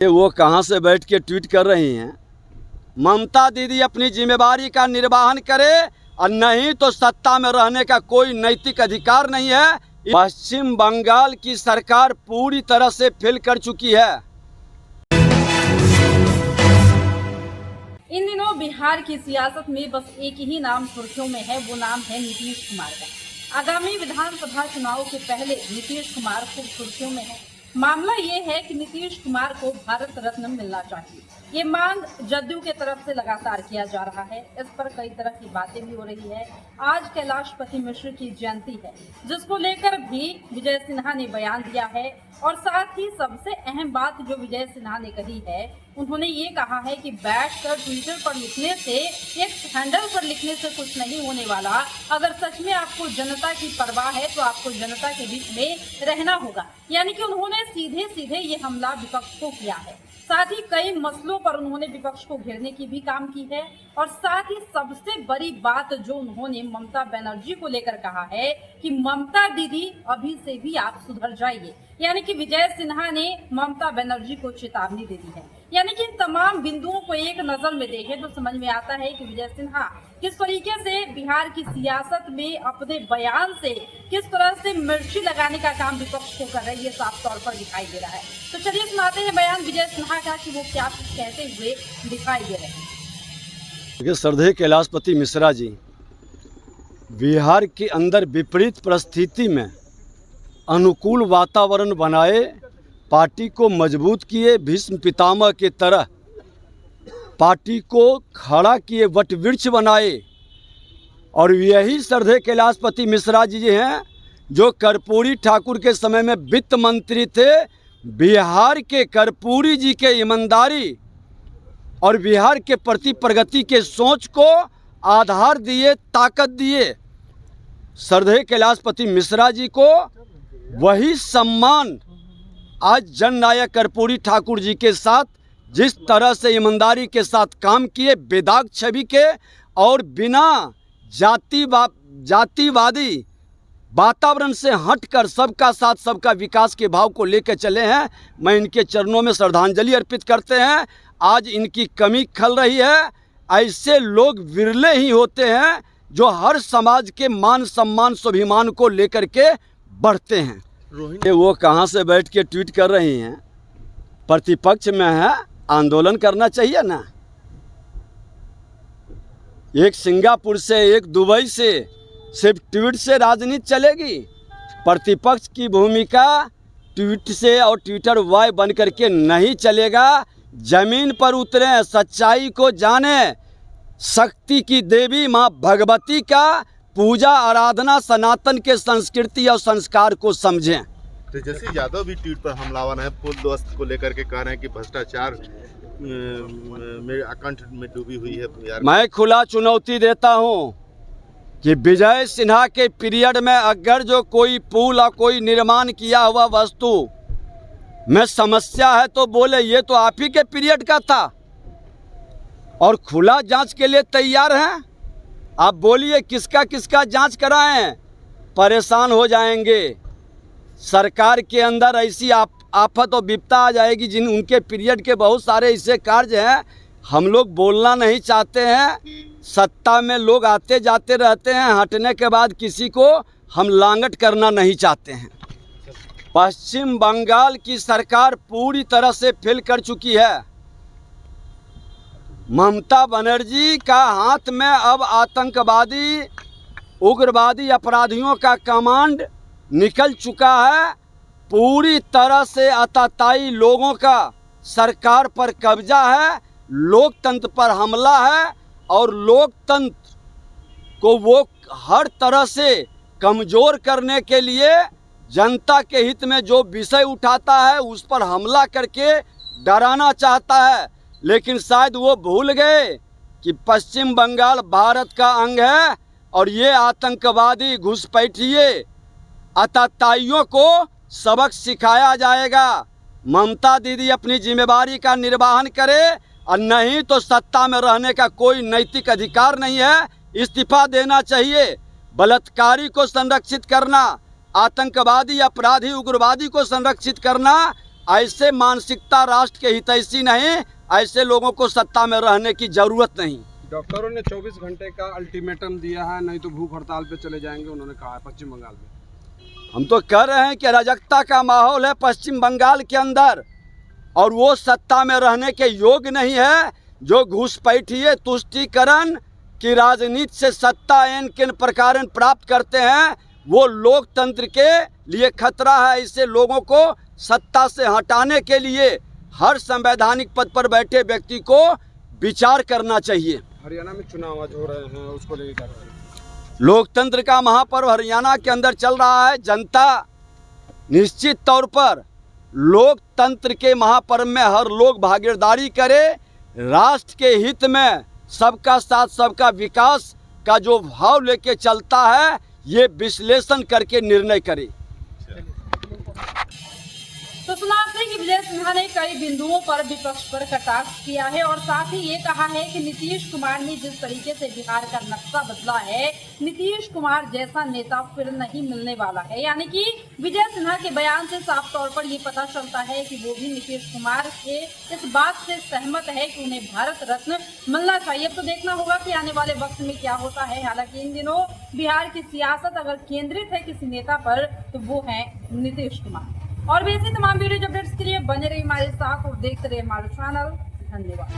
वो कहाँ से बैठ के ट्वीट कर रही हैं। ममता दीदी अपनी जिम्मेदारी का निर्वहन करे और नहीं तो सत्ता में रहने का कोई नैतिक अधिकार नहीं है। पश्चिम बंगाल की सरकार पूरी तरह से फेल कर चुकी है। इन दिनों बिहार की सियासत में बस एक ही नाम सुर्खियों में है, वो नाम है नीतीश कुमार का। आगामी विधानसभा चुनाव के पहले नीतीश कुमार खूब सुर्खियों में है। मामला ये है कि नीतीश कुमार को भारत रत्न मिलना चाहिए। ये मांग जदयू के तरफ से लगातार किया जा रहा है। इस पर कई तरह की बातें भी हो रही है। आज कैलाशपति मिश्र की जयंती है, जिसको लेकर भी विजय सिन्हा ने बयान दिया है। और साथ ही सबसे अहम बात जो विजय सिन्हा ने कही है, उन्होंने ये कहा है कि बैठकर ट्विटर पर लिखने से, एक हैंडल पर लिखने से कुछ नहीं होने वाला। अगर सच में आपको जनता की परवाह है तो आपको जनता के बीच में रहना होगा। यानी कि उन्होंने सीधे सीधे ये हमला विपक्ष को किया है। साथ ही कई मसलों पर उन्होंने विपक्ष को घेरने की भी काम की है। और साथ ही सबसे बड़ी बात जो उन्होंने ममता बनर्जी को लेकर कहा है कि ममता दीदी अभी से भी आप सुधर जाइए। यानी कि विजय सिन्हा ने ममता बनर्जी को चेतावनी दे दी है। यानी कि इन तमाम बिंदुओं को एक नजर में देखें तो समझ में आता है कि विजय सिन्हा किस तरीके से बिहार की सियासत में अपने बयान से किस तरह से मिर्ची लगाने का काम विपक्ष को कर रही है, साफ तौर पर दिखाई दे रहा है। तो चलिए सुनाते हैं बयान विजय सिन्हा का कि वो क्या कहते हुए दिखाई दे रहे हैं। देखिए, श्रद्धेय कैलाशपति मिश्रा जी बिहार के अंदर विपरीत परिस्थिति में अनुकूल वातावरण बनाए, पार्टी को मजबूत किए, भीष्म पितामह के तरह पार्टी को खड़ा किए, वटवृक्ष बनाए। और यही श्रद्धेय कैलाशपति मिश्रा जी हैं जो कर्पूरी ठाकुर के समय में वित्त मंत्री थे। बिहार के कर्पूरी जी के ईमानदारी और बिहार के प्रति प्रगति के सोच को आधार दिए, ताकत दिए। श्रद्धेय कैलाशपति मिश्रा जी को वही सम्मान आज जननायक कर्पूरी ठाकुर जी के साथ जिस तरह से ईमानदारी के साथ काम किए, बेदाग छवि के और बिना जातिवादी वातावरण से हटकर सबका साथ सबका विकास के भाव को लेकर चले हैं। मैं इनके चरणों में श्रद्धांजलि अर्पित करते हैं। आज इनकी कमी खल रही है। ऐसे लोग विरले ही होते हैं जो हर समाज के मान सम्मान स्वाभिमान को लेकर के बढ़ते हैं। वो कहाँ से बैठ के ट्वीट कर रही हैं। प्रतिपक्ष में है, आंदोलन करना चाहिए ना। एक सिंगापुर से, एक दुबई से सिर्फ ट्वीट से राजनीति चलेगी। प्रतिपक्ष की भूमिका ट्वीट से और ट्विटर वाय बन करके नहीं चलेगा। जमीन पर उतरें, सच्चाई को जाने, शक्ति की देवी माँ भगवती का पूजा आराधना, सनातन के संस्कृति और संस्कार को समझें। तेजस्वी यादव भी ट्वीट पर हमलावर है, पुल दोस्त को लेकर के कह रहे हैं कि भ्रष्टाचार में अकंठ में डूबी हुई है बिहार। मैं खुला चुनौती देता हूं कि विजय सिन्हा के पीरियड में अगर जो कोई पुल और कोई निर्माण किया हुआ वस्तु में समस्या है तो बोले, ये तो आप ही के पीरियड का था। और खुला जांच के लिए तैयार हैं। आप बोलिए किसका किसका जांच कराएं, परेशान हो जाएंगे। सरकार के अंदर ऐसी आफत और विपदा आ जाएगी जिन उनके पीरियड के बहुत सारे ऐसे कार्य हैं। हम लोग बोलना नहीं चाहते हैं। सत्ता में लोग आते जाते रहते हैं, हटने के बाद किसी को हम लांगट करना नहीं चाहते हैं। पश्चिम बंगाल की सरकार पूरी तरह से फेल कर चुकी है। ममता बनर्जी का हाथ में अब आतंकवादी, उग्रवादी अपराधियों का कमांड निकल चुका है। पूरी तरह से आतताई लोगों का सरकार पर कब्जा है, लोकतंत्र पर हमला है। और लोकतंत्र को वो हर तरह से कमज़ोर करने के लिए जनता के हित में जो विषय उठाता है उस पर हमला करके डराना चाहता है। लेकिन शायद वो भूल गए कि पश्चिम बंगाल भारत का अंग है और ये आतंकवादी घुसपैठिए आतताइयों को सबक सिखाया जाएगा। ममता दीदी अपनी जिम्मेदारी का निर्वहन करे और नहीं तो सत्ता में रहने का कोई नैतिक अधिकार नहीं है। इस्तीफा देना चाहिए। बलात्कारी को संरक्षित करना, आतंकवादी, अपराधी, उग्रवादी को संरक्षित करना ऐसे मानसिकता राष्ट्र के हितैषी नहीं, ऐसे लोगों को सत्ता में रहने की जरूरत नहीं। डॉक्टरों ने 24 घंटे का अल्टीमेटम दिया है, नहीं तो भूख हड़ताल पे चले जाएंगे, उन्होंने कहा है पश्चिम बंगाल में। हम तो कह रहे हैं कि अराजकता का माहौल है पश्चिम बंगाल के अंदर, और वो सत्ता में रहने के योग्य नहीं है। जो घुसपैठिए तुष्टीकरण की राजनीति से सत्ता इन किन प्रकार प्राप्त करते हैं, वो लोकतंत्र के लिए खतरा है। इससे लोगों को सत्ता से हटाने के लिए हर संवैधानिक पद पर बैठे व्यक्ति को विचार करना चाहिए। हरियाणा में चुनाव आज हो रहे हैं, उसको लेकर लोकतंत्र का महापर्व हरियाणा के अंदर चल रहा है। जनता निश्चित तौर पर लोकतंत्र के महापर्व में हर लोग भागीदारी करे, राष्ट्र के हित में सबका साथ सबका विकास का जो भाव लेके चलता है, ये विश्लेषण करके निर्णय करे। तो सुना आपने कि विजय सिन्हा ने कई बिंदुओं पर विपक्ष पर कटाक्ष किया है और साथ ही ये कहा है कि नीतीश कुमार ने जिस तरीके से बिहार का नक्शा बदला है, नीतीश कुमार जैसा नेता फिर नहीं मिलने वाला है। यानी कि विजय सिन्हा के बयान से साफ तौर पर ये पता चलता है कि वो भी नीतीश कुमार के इस बात से सहमत है कि उन्हें भारत रत्न मिलना चाहिए। अब तो देखना होगा कि आने वाले वक्त में क्या होता है। हालांकि इन दिनों बिहार की सियासत अगर केंद्रित है किसी नेता पर, तो वो है नीतीश कुमार। और भी ऐसी तमाम वीडियो अपडेट्स के लिए बने रहिए हमारे साथ और देखते रहिए हमारा चैनल। धन्यवाद।